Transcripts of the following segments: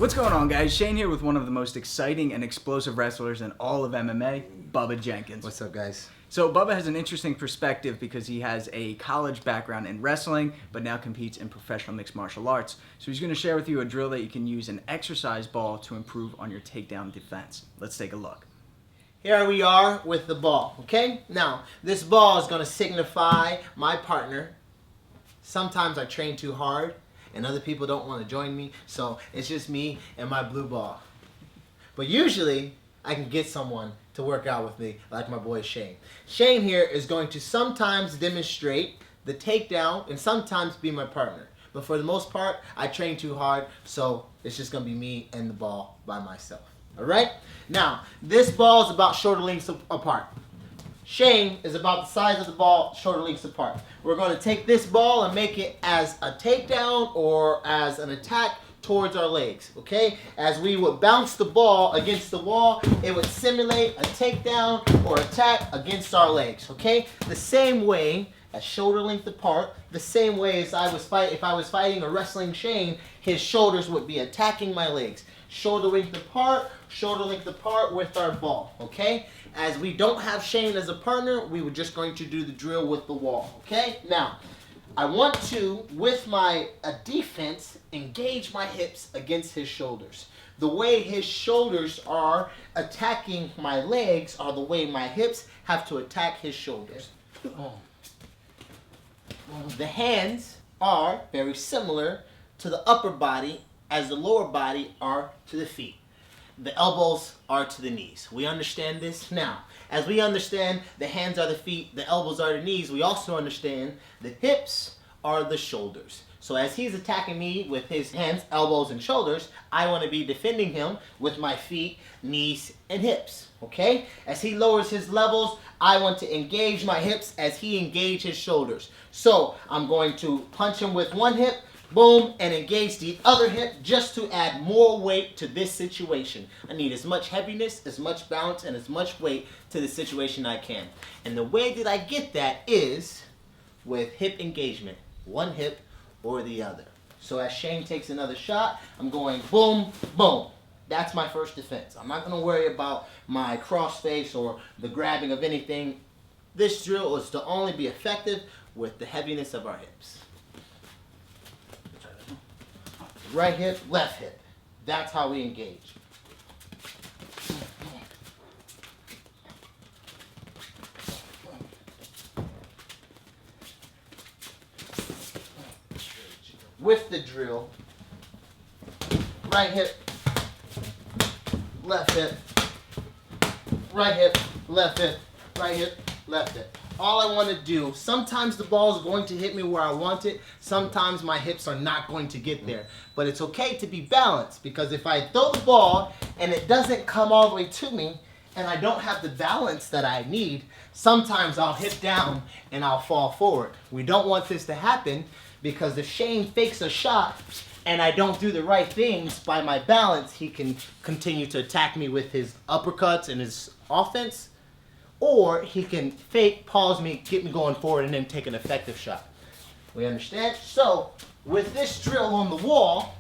What's going on, guys? Shane here with one of the most exciting and explosive wrestlers in all of MMA, Bubba Jenkins. What's up, guys? So Bubba has an interesting perspective because he has a college background in wrestling, but now competes in professional mixed martial arts. So he's going to share with you a drill that you can use an exercise ball to improve on your takedown defense. Let's take a look. Here we are with the ball, okay? Now, this ball is going to signify my partner. Sometimes I train too hard, and other people don't want to join me, so it's just me and my blue ball. But usually, I can get someone to work out with me, like my boy Shane. Shane here is going to sometimes demonstrate the takedown and sometimes be my partner. But for the most part, I train too hard, so it's just going to be me and the ball by myself. All right? Now, this ball is about shoulder lengths apart. Shane is about the size of the ball, shoulder lengths apart. We're going to take this ball and make it as a takedown or as an attack towards our legs, okay? As we would bounce the ball against the wall, it would simulate a takedown or attack against our legs, okay? The same way as shoulder length apart, the same way as if I was fighting or wrestling Shane, his shoulders would be attacking my legs. Shoulder length apart with our ball, okay? As we don't have Shane as a partner, we were just going to do the drill with the wall, okay? Now, I want to, with my defense, engage my hips against his shoulders. The way his shoulders are attacking my legs are the way my hips have to attack his shoulders. The hands are very similar to the upper body as the lower body are to the feet. The elbows are to the knees. We understand this? Now, as we understand the hands are the feet, the elbows are the knees, we also understand the hips are the shoulders. So as he's attacking me with his hands, elbows, and shoulders, I want to be defending him with my feet, knees, and hips. Okay? As he lowers his levels, I want to engage my hips as he engages his shoulders. So I'm going to punch him with one hip, boom, and engage the other hip just to add more weight to this situation. I need as much heaviness, as much balance, and as much weight to the situation I can. And the way that I get that is with hip engagement. One hip or the other. So as Shane takes another shot, I'm going boom, boom. That's my first defense. I'm not going to worry about my crossface or the grabbing of anything. This drill is to only be effective with the heaviness of our hips. Right hip, left hip. That's how we engage. With the drill, right hip, left hip, right hip, left hip, right hip, left hip. All I want to do, sometimes the ball is going to hit me where I want it, sometimes my hips are not going to get there. But it's okay to be balanced, because if I throw the ball and it doesn't come all the way to me, and I don't have the balance that I need, sometimes I'll hit down and I'll fall forward. We don't want this to happen, because if Shane fakes a shot and I don't do the right things by my balance, he can continue to attack me with his uppercuts and his offense, or he can fake, pause me, get me going forward, and then take an effective shot. We understand? So, with this drill on the wall,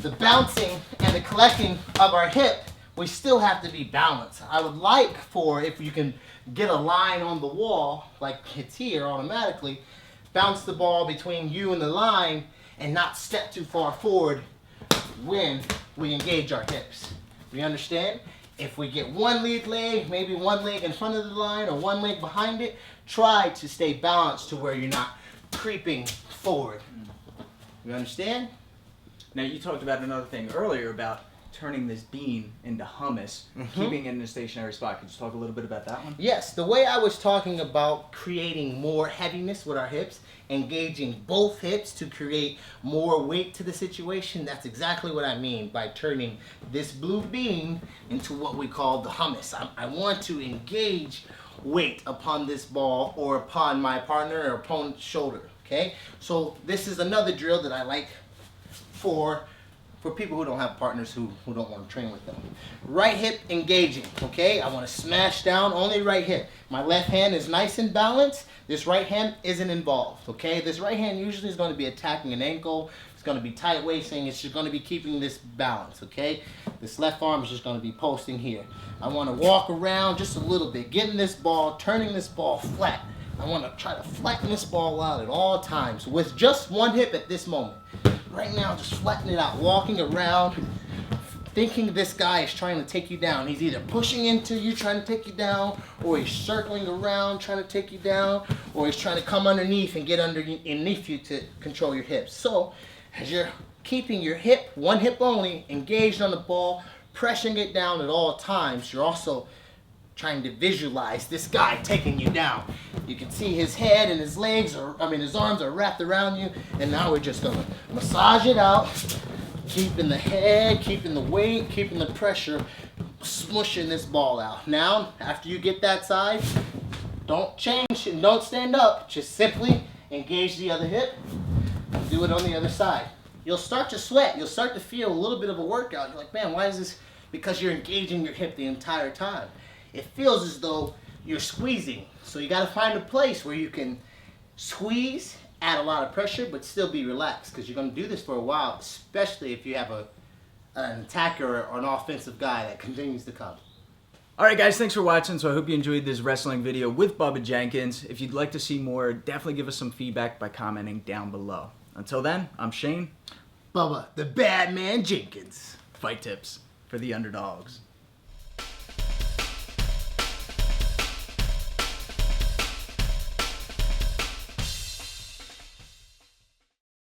the bouncing and the collecting of our hip, we still have to be balanced. I would like for, if you can get a line on the wall, like it's here automatically, bounce the ball between you and the line and not step too far forward when we engage our hips. We understand? If we get one lead leg, maybe one leg in front of the line or one leg behind it, try to stay balanced to where you're not creeping forward. You understand? Now, you talked about another thing earlier about turning this bean into hummus, keeping it in a stationary spot. Could you talk a little bit about that one? Yes, the way I was talking about creating more heaviness with our hips, engaging both hips to create more weight to the situation, that's exactly what I mean by turning this blue bean into what we call the hummus. I want to engage weight upon this ball or upon my partner or opponent's shoulder, okay? So this is another drill that I like for people who don't have partners who don't want to train with them. Right hip engaging, okay? I want to smash down only right hip. My left hand is nice and balanced. This right hand isn't involved, okay? This right hand usually is going to be attacking an ankle, It's going to be tight waisting. It's just going to be keeping this balance, okay? This left arm is just going to be posting here. I want to walk around just a little bit, getting this ball, turning this ball flat. I want to try to flatten this ball out at all times with just one hip at this moment. Right now, just flatten it out, walking around, thinking this guy is trying to take you down. He's either pushing into you, trying to take you down, or he's circling around, trying to take you down, or he's trying to come underneath and get underneath you to control your hips. So, as you're keeping your hip, one hip only, engaged on the ball, pressing it down at all times, you're also trying to visualize this guy taking you down. You can see his head and his legs, his arms are wrapped around you, and now we're just gonna massage it out, keeping the head, keeping the weight, keeping the pressure, smushing this ball out. Now, after you get that side, don't change and don't stand up. Just simply engage the other hip, do it on the other side. You'll start to sweat. You'll start to feel a little bit of a workout. You're like, man, why is this? Because you're engaging your hip the entire time. It feels as though you're squeezing. So you got to find a place where you can squeeze, add a lot of pressure, but still be relaxed, because you're going to do this for a while, especially if you have an attacker or an offensive guy that continues to come. Alright guys, thanks for watching. So I hope you enjoyed this wrestling video with Bubba Jenkins. If you'd like to see more, definitely give us some feedback by commenting down below. Until then, I'm Shane. Bubba, the bad man Jenkins. Fight tips for the underdogs.